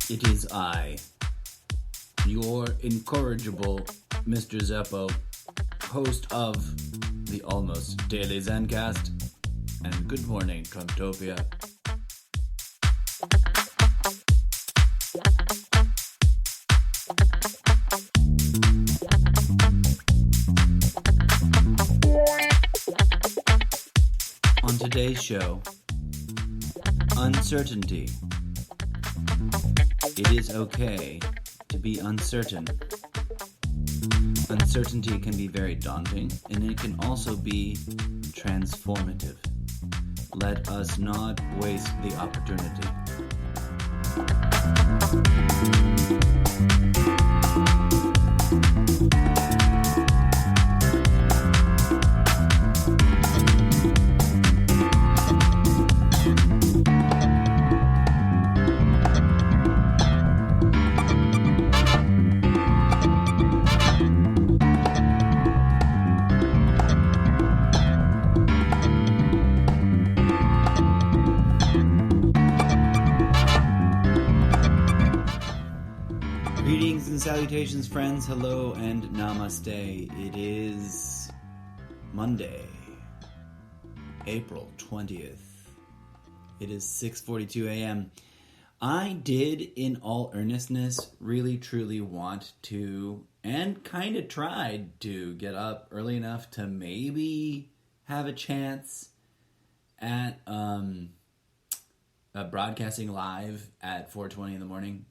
It is I, your incorrigible Mr. Zeppo, host of the Almost Daily Zencast, and good morning, Trumptopia. On today's show, Uncertanty. It is okay to be uncertain. Uncertainty can be very daunting, and it can also be transformative. Let us not waste the opportunity. Greetings and salutations, friends. Hello and namaste. It is Monday, April 20th. It is 6:42 a.m. I did, in all earnestness, really truly want to, and kind of tried to get up early enough to maybe have a chance at broadcasting live at 4:20 in the morning.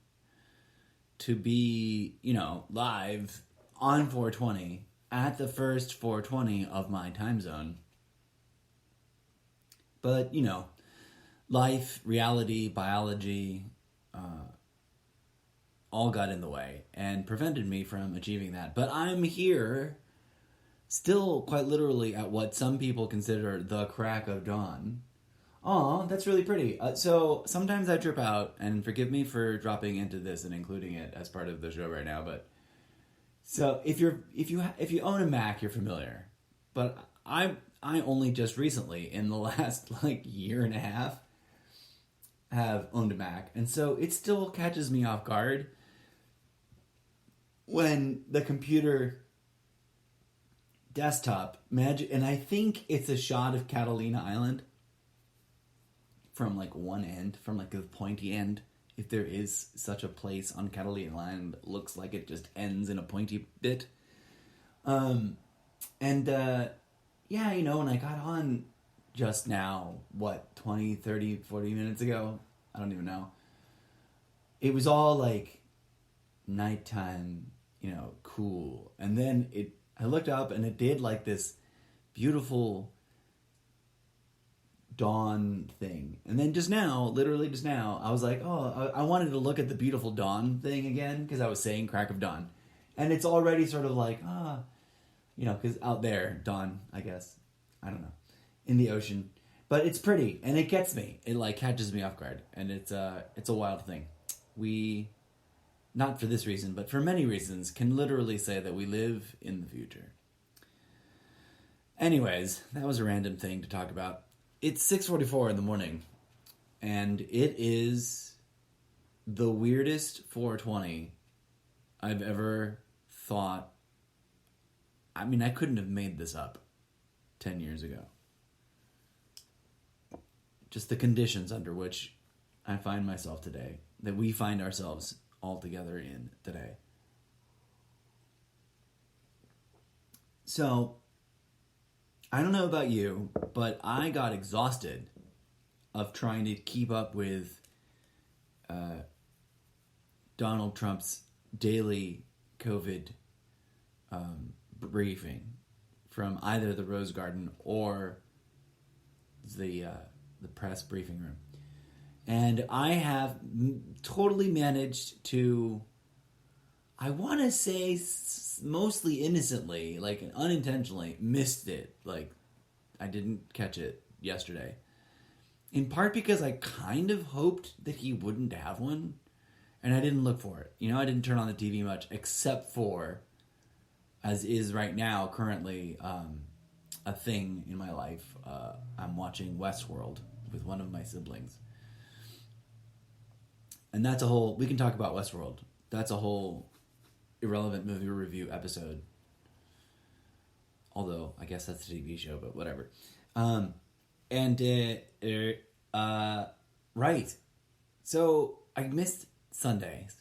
To be, live on 4:20 at the first 4:20 of my time zone. But, life, reality, biology, all got in the way and prevented me from achieving that. But I'm here, still quite literally at what some people consider the crack of dawn. Aw, that's really pretty. So sometimes I trip out, and forgive me for dropping into this and including it as part of the show right now. But so if you own a Mac, you're familiar. But I only just recently, in the last year and a half, have owned a Mac, and so it still catches me off guard when the computer desktop magic, and I think it's a shot of Catalina Island. From one end, from the pointy end, if there is such a place on Catalina Island, looks like it just ends in a pointy bit. When I got on just now, 20, 30, 40 minutes ago? I don't even know. It was all nighttime, cool. And then I looked up and it did this beautiful dawn thing. And then literally just now, I was like, I wanted to look at the beautiful dawn thing again, because I was saying crack of dawn. And it's already sort of because out there, dawn, I guess. I don't know. In the ocean. But it's pretty, and it gets me. It catches me off guard. And it's a wild thing. We, not for this reason, but for many reasons, can literally say that we live in the future. Anyways, that was a random thing to talk about. It's 6:44 in the morning, and it is the weirdest 4:20 I've ever thought. I mean, I couldn't have made this up 10 years ago. Just the conditions under which I find myself today, that we find ourselves all together in today. So, I don't know about you, but I got exhausted of trying to keep up with Donald Trump's daily COVID briefing from either the Rose Garden or the press briefing room. And I have totally managed to, I want to say mostly innocently, unintentionally, missed it. I didn't catch it yesterday. In part because I kind of hoped that he wouldn't have one, and I didn't look for it. I didn't turn on the TV much, except for, as is right now, currently, a thing in my life. I'm watching Westworld with one of my siblings. And that's a whole, we can talk about Westworld. That's a whole irrelevant movie review episode. Although, I guess that's a TV show, but whatever. Right. So, I missed Sundays.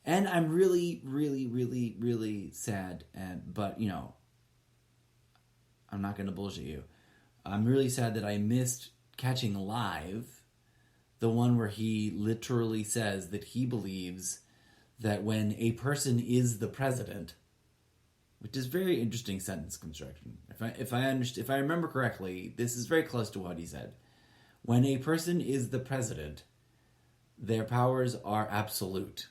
And I'm really, really, really, really sad. But, I'm not going to bullshit you. I'm really sad that I missed catching live the one where he literally says that he believes that when a person is the president, which is very interesting sentence construction. If I remember correctly, this is very close to what he said. When a person is the president, their powers are absolute.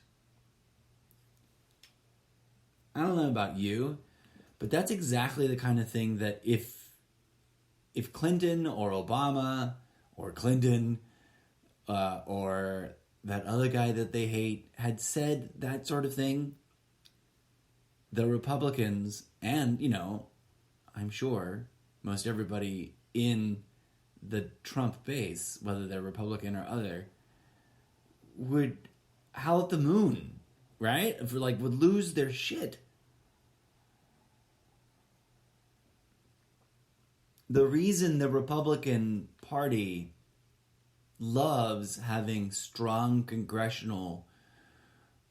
I don't know about you, but that's exactly the kind of thing that if Clinton or Obama or Clinton or that other guy that they hate had said that sort of thing, the Republicans and, I'm sure most everybody in the Trump base, whether they're Republican or other, would howl at the moon, right? Would lose their shit. The reason the Republican Party loves having strong congressional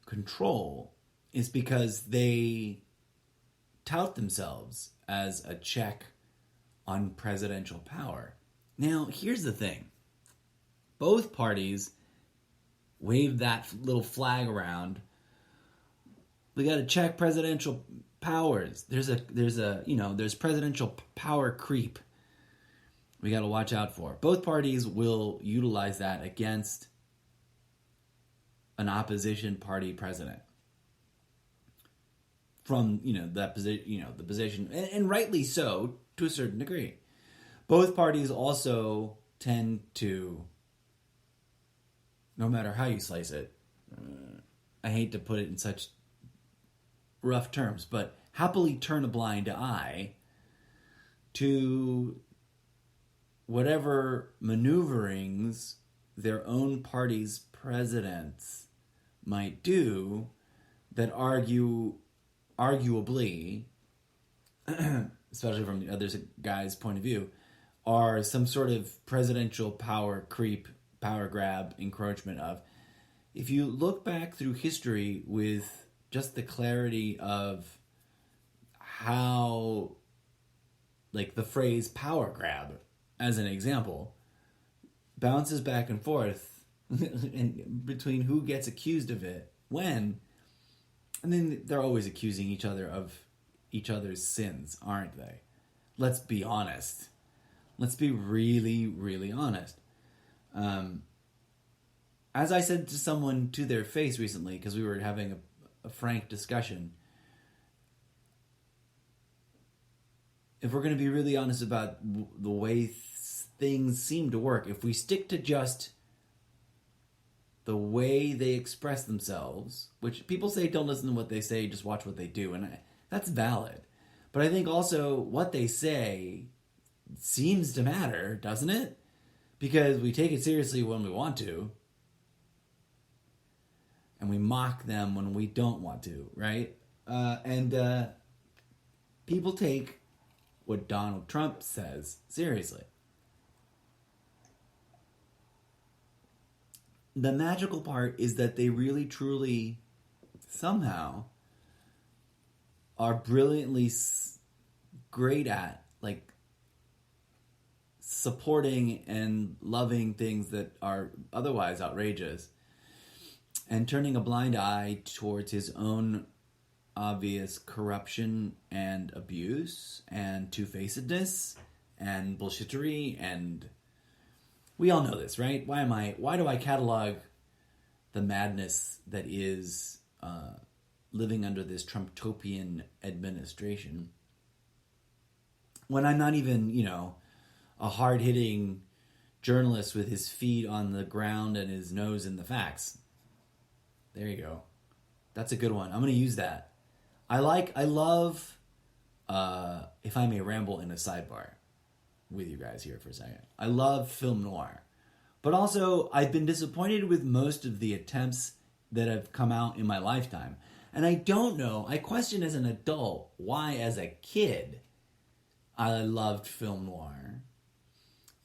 control is because they tout themselves as a check on presidential power. Now, here's the thing. Both parties wave that little flag around. We got to check presidential powers. There's presidential power creep we got to watch out for. Both parties will utilize that against an opposition party president. From, that position, the position, and rightly so to a certain degree. Both parties also tend to, no matter how you slice it, I hate to put it in such rough terms, but happily turn a blind eye to whatever maneuverings their own party's presidents might do that arguably, especially from the other guy's point of view, are some sort of presidential power creep, power grab, encroachment of. If you look back through history with just the clarity of how, the phrase power grab, as an example, bounces back and forth between who gets accused of it, when, and then they're always accusing each other of each other's sins, aren't they? Let's be honest. Let's be really, really honest. As I said to someone to their face recently, because we were having a frank discussion, if we're going to be really honest about the way things seem to work, if we stick to just the way they express themselves, which people say don't listen to what they say, just watch what they do, and that's valid. But I think also what they say seems to matter, doesn't it? Because we take it seriously when we want to, and we mock them when we don't want to, right? And people take what Donald Trump says seriously. The magical part is that they really, truly, somehow, are brilliantly great at, supporting and loving things that are otherwise outrageous, and turning a blind eye towards his own obvious corruption and abuse and two-facedness and bullshittery, and we all know this, right? Why do I catalog the madness that is living under this Trump-topian administration when I'm not even, a hard-hitting journalist with his feet on the ground and his nose in the facts? There you go. That's a good one. I'm going to use that. I love, if I may ramble in a sidebar with you guys here for a second, I love film noir, But also, I've been disappointed with most of the attempts that have come out in my lifetime. And I don't know, I question as an adult why, as a kid, I loved film noir.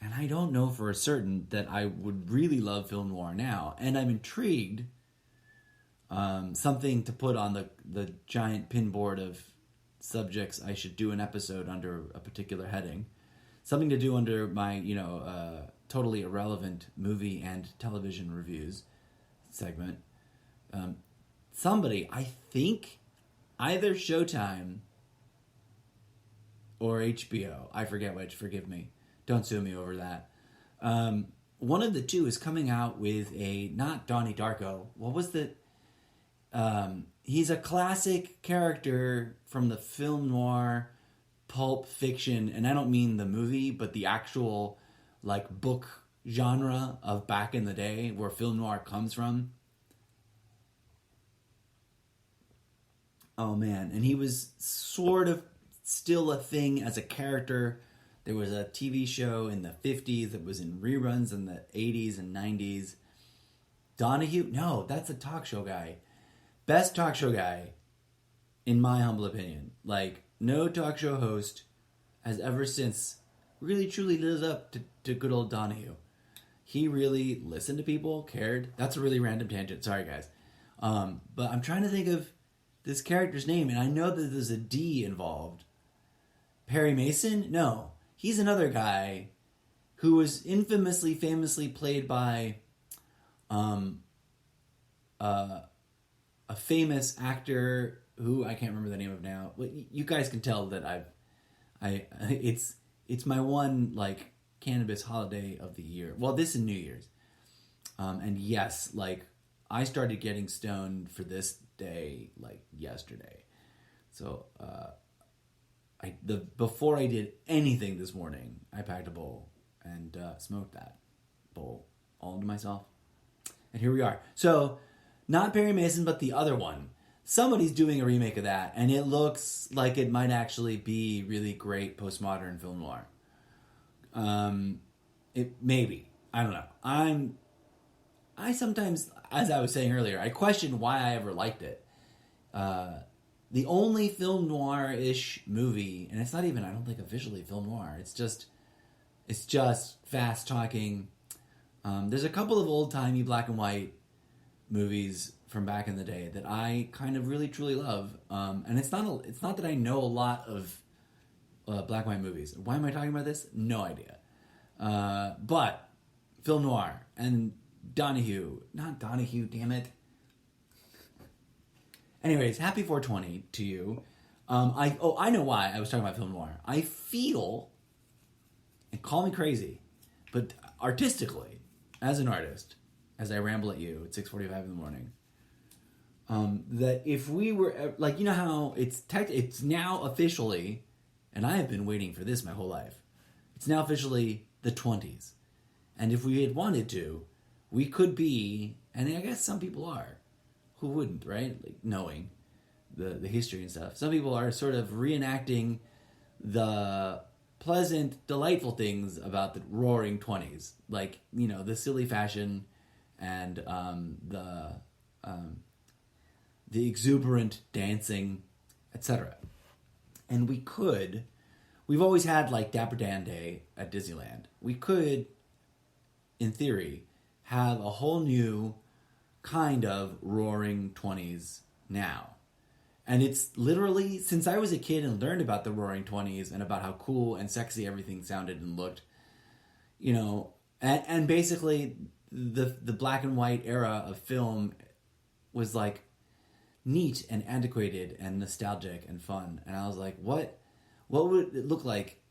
And I don't know for certain that I would really love film noir now. And I'm intrigued. Something to put on the giant pinboard of subjects I should do an episode under a particular heading. Something to do under my, totally irrelevant movie and television reviews segment. Somebody, I think, either Showtime or HBO, I forget which, forgive me. Don't sue me over that. One of the two is coming out with not Donnie Darko. What was the... he's a classic character from the film noir pulp fiction, and I don't mean the movie, but the actual book genre of back in the day where film noir comes from. Oh man, and he was sort of still a thing as a character. There was a TV show in the 50s that was in reruns in the 80s and 90s. Donahue? No, that's a talk show guy. Best talk show guy, in my humble opinion. No talk show host has ever since really truly lived up to good old Donahue. He really listened to people, cared. That's a really random tangent. Sorry, guys. But I'm trying to think of this character's name, and I know that there's a D involved. Perry Mason? No. He's another guy who was famously played by a famous actor who I can't remember the name of now. You guys can tell that it's my one cannabis holiday of the year. Well, this and New Year's. And yes, I started getting stoned for this day yesterday. So before I did anything this morning, I packed a bowl and smoked that bowl all to myself. And here we are. So, not Perry Mason, but the other one. Somebody's doing a remake of that, and it looks like it might actually be really great postmodern film noir. Maybe. I don't know. I sometimes, as I was saying earlier, I question why I ever liked it. The only film noir-ish movie, and it's not even, I don't think, officially film noir. It's just fast talking. There's a couple of old-timey black and white movies from back in the day that I kind of really truly love. And it's not that I know a lot of black and white movies. Why am I talking about this? No idea. But film noir and not Donahue, damn it. Anyways, happy 420 to you. I know why I was talking about film noir. I feel, and call me crazy, but artistically, as an artist, as I ramble at you at 6:45 in the morning, that if we were how it's now officially, and I have been waiting for this my whole life. It's now officially the 20s, and if we had wanted to, we could be, and I guess some people are. Who wouldn't, right? Knowing the history and stuff. Some people are sort of reenacting the pleasant, delightful things about the roaring 20s. The silly fashion and the exuberant dancing, etc. And we've always had Dapper Dan Day at Disneyland. We could, in theory, have a whole new kind of roaring 20s now. And it's literally, since I was a kid and learned about the roaring 20s and about how cool and sexy everything sounded and looked, and basically the black and white era of film was neat and antiquated and nostalgic and fun. And I was like, what would it look like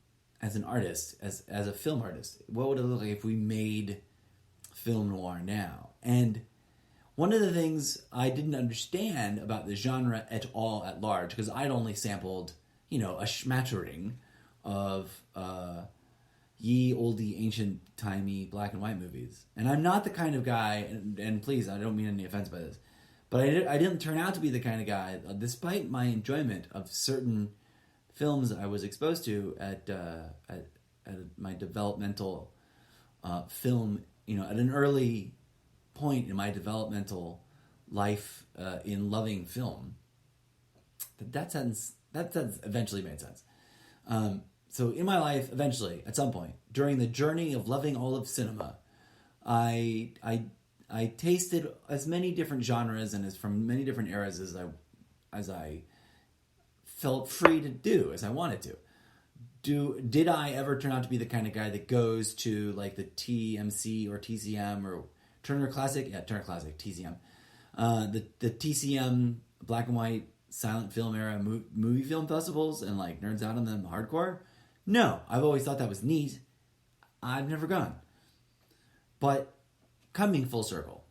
as an artist, as a film artist? What would it look like if we made film noir now? And one of the things I didn't understand about the genre at all at large, because I'd only sampled, a smattering of ye olde ancient timey black and white movies. And I'm not the kind of guy, and please, I don't mean any offense by this, but I didn't turn out to be the kind of guy, despite my enjoyment of certain films I was exposed to at my developmental film at an early point in my developmental life in loving film, that sentence eventually made sense. So in my life, eventually, at some point, during the journey of loving all of cinema, I tasted as many different genres and as from many different eras as I felt free to do, as I wanted to. Did I ever turn out to be the kind of guy that goes to like the TMC or TCM or Turner Classic? Yeah, Turner Classic, TCM. The TCM black and white silent film era movie film festivals and like nerds out on them hardcore? No, I've always thought that was neat. I've never gone. But coming full circle,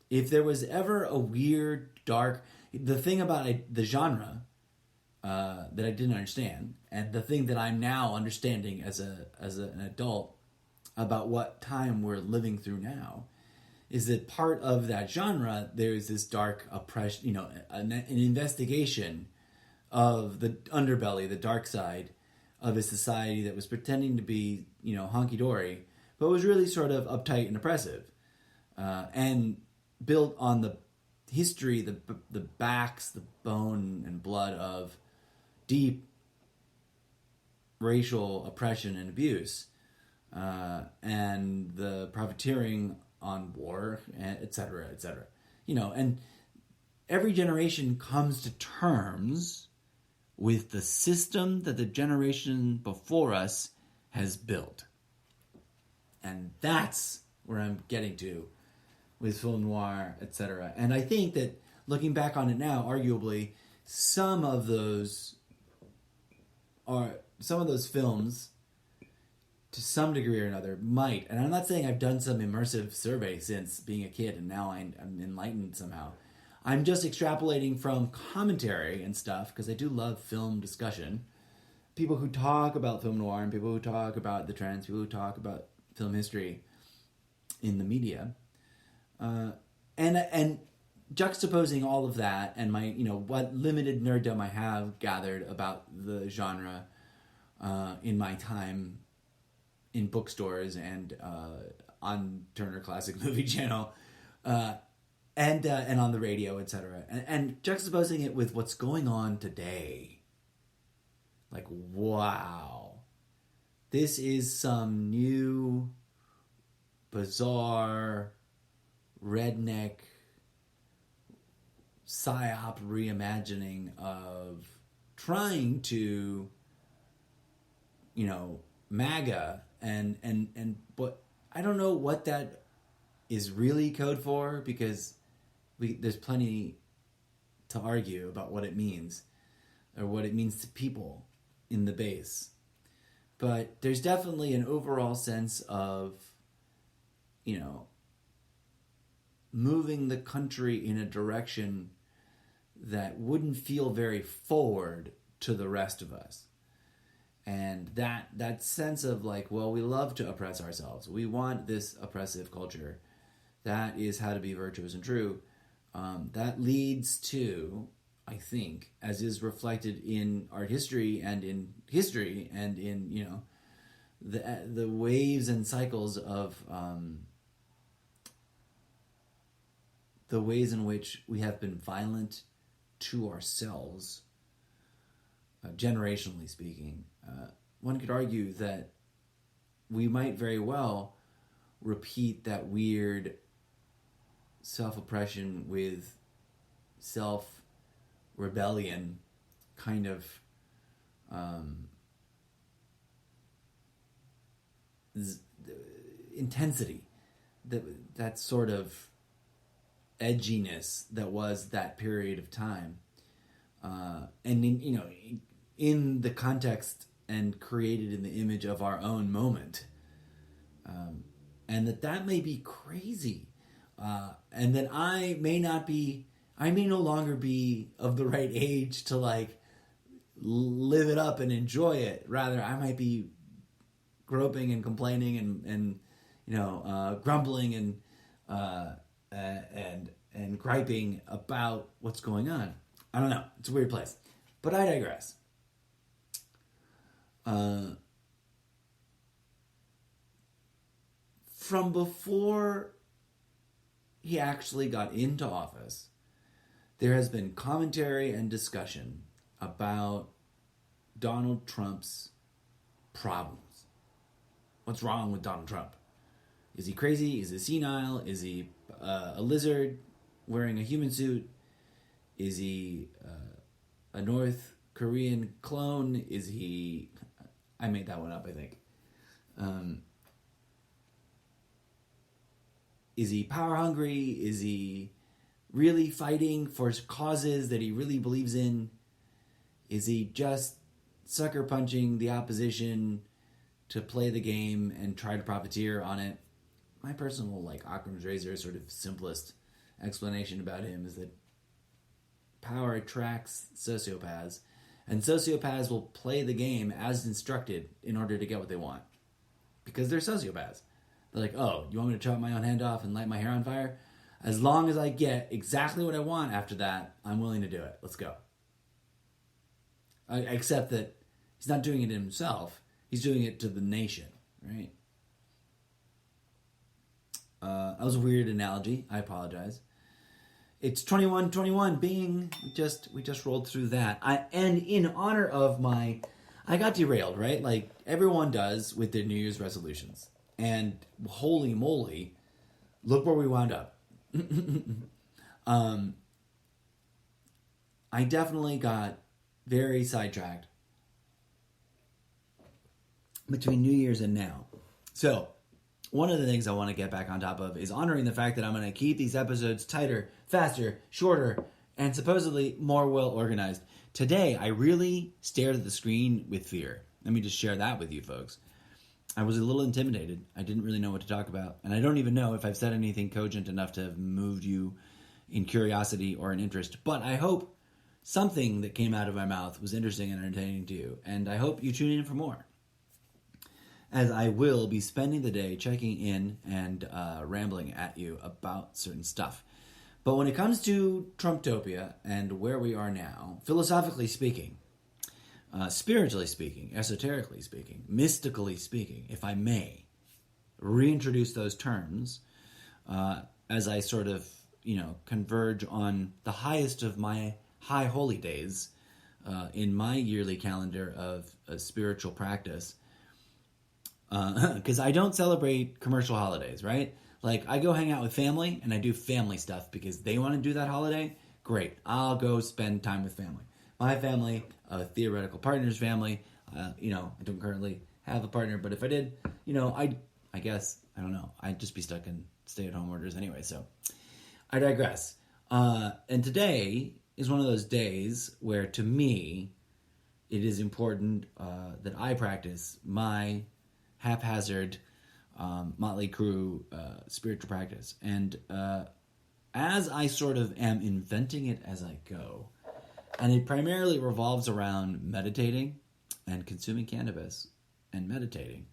if there was ever a weird, dark... The thing about the genre that I didn't understand, and the thing that I'm now understanding as an adult about what time we're living through now, is that part of that genre, there's this dark oppression, an investigation of the underbelly, the dark side of a society that was pretending to be, honky-dory, but was really sort of uptight and oppressive, and built on the history, the backs, the bone and blood of deep racial oppression and abuse, and the profiteering on war, et cetera, et cetera. And every generation comes to terms with the system that the generation before us has built. And that's where I'm getting to with film noir, et cetera. And I think that looking back on it now, arguably, some of those films, to some degree or another, might, and I'm not saying I've done some immersive survey since being a kid and now I'm enlightened somehow. I'm just extrapolating from commentary and stuff, because I do love film discussion. People who talk about film noir and people who talk about the trends, people who talk about film history in the media. And juxtaposing all of that and my, what limited nerddom I have gathered about the genre in my time in bookstores and on Turner Classic Movie Channel, and on the radio, etc. And juxtaposing it with what's going on today. Like, wow. This is some new, bizarre, redneck, psyop reimagining of trying to, MAGA and but I don't know what that is really code for, because there's plenty to argue about what it means or what it means to people in the base. But there's definitely an overall sense of, moving the country in a direction that wouldn't feel very forward to the rest of us. And that sense of like, well, we love to oppress ourselves. We want this oppressive culture. That is how to be virtuous and true. That leads to, I think, as is reflected in art history and in history and in, the waves and cycles of the ways in which we have been violent to ourselves, generationally speaking. One could argue that we might very well repeat that weird self-oppression with self-rebellion kind of intensity, that sort of edginess that was that period of time, and in the context and created in the image of our own moment, and that may be crazy, and that I may no longer be of the right age to like live it up and enjoy it. Rather, I might be groping and complaining and grumbling and griping about what's going on. I don't know. It's a weird place. But I digress. from before he actually got into office, there has been commentary and discussion about Donald Trump's problems. What's wrong with Donald Trump? Is he crazy? Is he senile? Is he a lizard wearing a human suit? Is he a North Korean clone? Is he... I made that one up, I think. Is he power hungry? Is he really fighting for causes that he really believes in? Is he just sucker punching the opposition to play the game and try to profiteer on it? My personal, Occam's razor, sort of simplest explanation about him is that power attracts sociopaths, and sociopaths will play the game as instructed in order to get what they want. Because they're sociopaths. They're like, oh, you want me to chop my own hand off and light my hair on fire? As long as I get exactly what I want after that, I'm willing to do it. Let's go. Except that he's not doing it himself. He's doing it to the nation, right? That was a weird analogy. I apologize. It's 2121. Bing. We just rolled through that. And in honor of I got derailed, right? Like everyone does with their New Year's resolutions. And holy moly, look where we wound up. I definitely got very sidetracked between New Year's and now. So, one of the things I want to get back on top of is honoring the fact that I'm going to keep these episodes tighter, faster, shorter, and supposedly more well organized. Today, I really stared at the screen with fear. Let me just share that with you folks. I was a little intimidated. I didn't really know what to talk about. And I don't even know if I've said anything cogent enough to have moved you in curiosity or in interest. But I hope something that came out of my mouth was interesting and entertaining to you. And I hope you tune in for more, as I will be spending the day checking in and rambling at you about certain stuff. But when it comes to Trumptopia and where we are now, philosophically speaking, spiritually speaking, esoterically speaking, mystically speaking, if I may reintroduce those terms as I sort of, converge on the highest of my high holy days in my yearly calendar of spiritual practice. Because I don't celebrate commercial holidays, right? Like, I go hang out with family, and I do family stuff because they want to do that holiday. Great. I'll go spend time with family. My family, a theoretical partner's family, I don't currently have a partner, but if I did, I guess, I don't know, I'd just be stuck in stay-at-home orders anyway, so I digress. And today is one of those days where, to me, it is important that I practice my haphazard, motley crew spiritual practice. And as I sort of am inventing it as I go, and it primarily revolves around meditating and consuming cannabis and meditating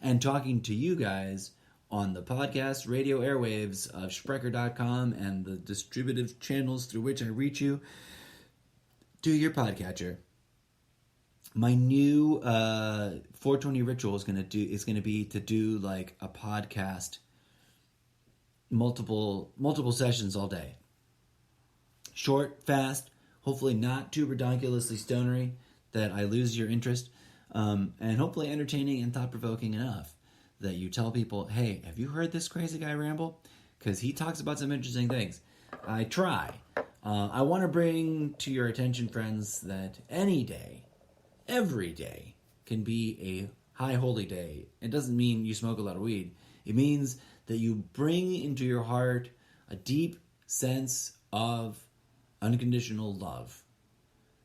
and talking to you guys on the podcast radio airwaves of Sprecher.com and the distributive channels through which I reach you. Do your podcatcher. My new 420 ritual is going to be to do like a podcast, multiple sessions all day. Short, fast, hopefully not too ridiculously stonery that I lose your interest, and hopefully entertaining and thought-provoking enough that you tell people, hey, have you heard this crazy guy ramble? Because he talks about some interesting things. I try. I want to bring to your attention, friends, that any day, every day, can be a high holy day. It doesn't mean you smoke a lot of weed. It means that you bring into your heart a deep sense of unconditional love.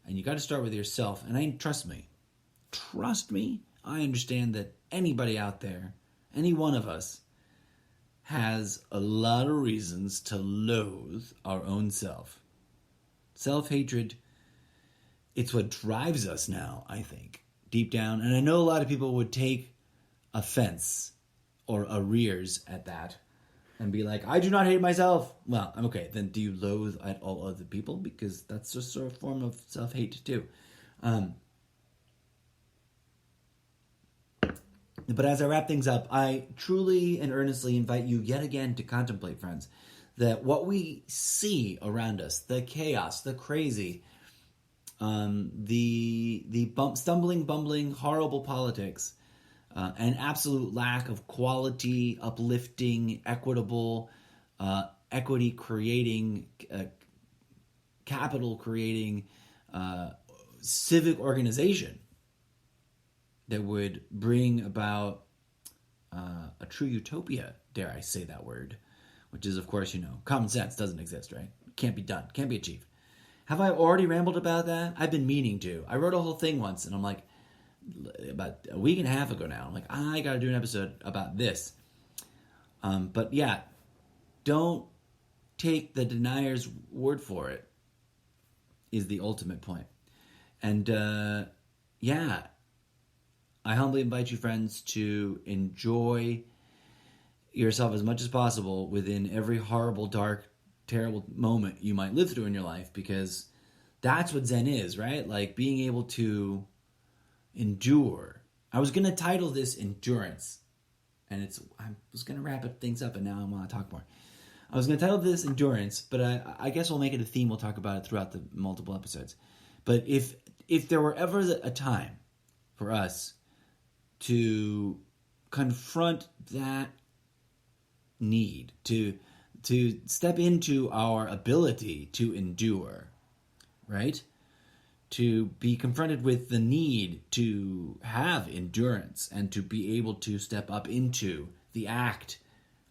And you got to start with yourself. And trust me, I understand that anybody out there, any one of us, has a lot of reasons to loathe our own self. Self-hatred, it's what drives us now, I think, deep down. And I know a lot of people would take offense or arrears at that and be like, I do not hate myself. Well, okay, then do you loathe at all other people? Because that's just a form of self-hate too. But as I wrap things up, I truly and earnestly invite you yet again to contemplate, friends, that what we see around us, the chaos, the crazy, stumbling, bumbling, horrible politics, an absolute lack of quality, uplifting, equitable, equity creating, capital creating, civic organization that would bring about a true utopia, dare I say that word, which is, of course, common sense doesn't exist, right? Can't be done, can't be achieved. Have I already rambled about that? I've been meaning to. I wrote a whole thing once, and I'm like, about a week and a half ago now, I'm like, I got to do an episode about this. But yeah, don't take the denier's word for it, is the ultimate point. And yeah, I humbly invite you, friends, to enjoy yourself as much as possible within every horrible, dark, terrible moment you might live through in your life, because that's what Zen is, right? Like being able to endure. I was going to title this Endurance, and I was going to wrap things up, and now I want to talk more. I was going to title this Endurance, but I guess we'll make it a theme. We'll talk about it throughout the multiple episodes. But if there were ever a time for us to confront that need, to step into our ability to endure, right? To be confronted with the need to have endurance and to be able to step up into the act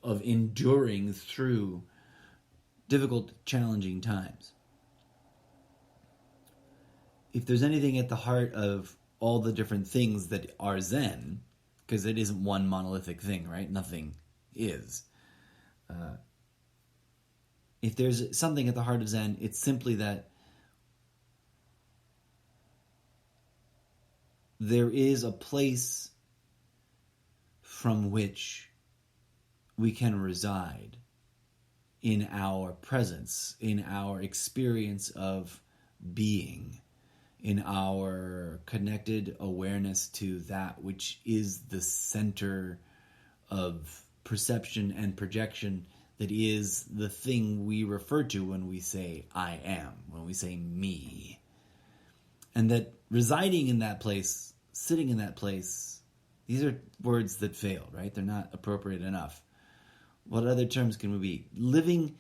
of enduring through difficult, challenging times. If there's anything at the heart of all the different things that are Zen, because it isn't one monolithic thing, right? Nothing is. If there's something at the heart of Zen, it's simply that there is a place from which we can reside in our presence, in our experience of being, in our connected awareness to that which is the center of perception and projection, that is the thing we refer to when we say I am, when we say me. And that residing in that place, sitting in that place, these are words that fail, right? They're not appropriate enough. What other terms can we be? Living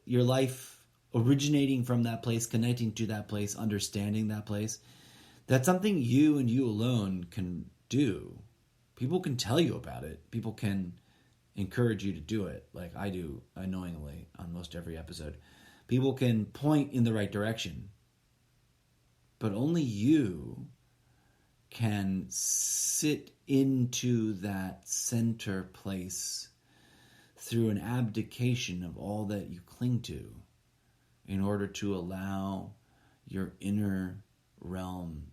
your life originating from that place, connecting to that place, understanding that place. That's something you and you alone can do. People can tell you about it. People can encourage you to do it, like I do annoyingly on most every episode. People can point in the right direction, but only you can sit into that center place through an abdication of all that you cling to in order to allow your inner realm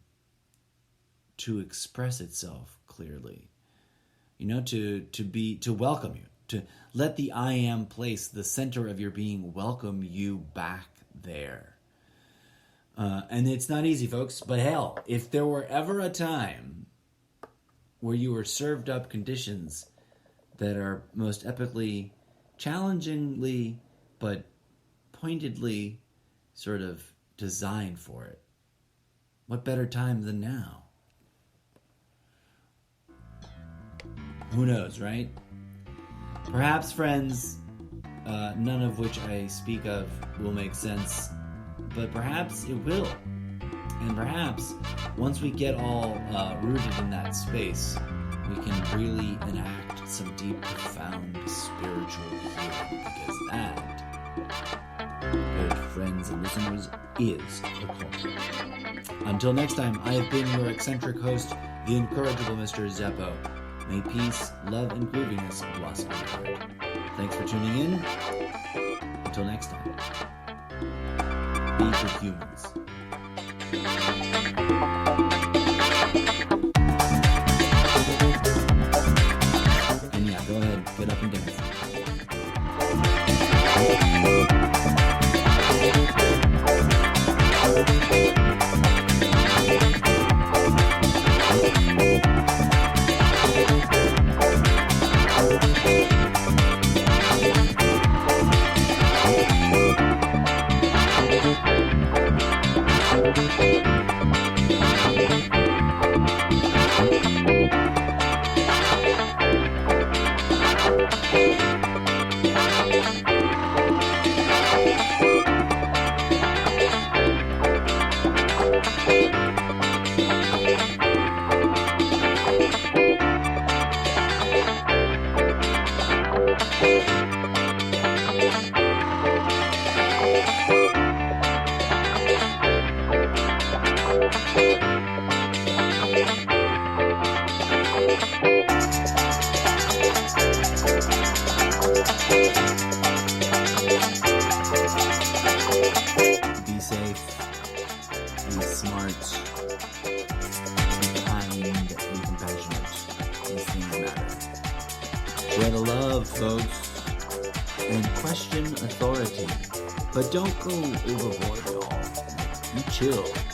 to express itself clearly. To welcome you, to let the I am place, the center of your being, welcome you back there. And it's not easy, folks, but hell, if there were ever a time where you were served up conditions that are most epically, challengingly, but pointedly sort of designed for it, what better time than now? Who knows, right? Perhaps, friends, none of which I speak of will make sense, but perhaps it will. And perhaps, once we get all rooted in that space, we can really enact some deep, profound spiritual healing, because that, good friends and listeners, is the call. Until next time, I have been your eccentric host, the incorrigible Mr. Zeppo. May peace, love, and grooviness blossom your heart. Thanks for tuning in. Until next time, be good humans. And yeah, go ahead, get up and dance. things matter. Share the love, folks, and question authority. But don't go overboard at all. You chill.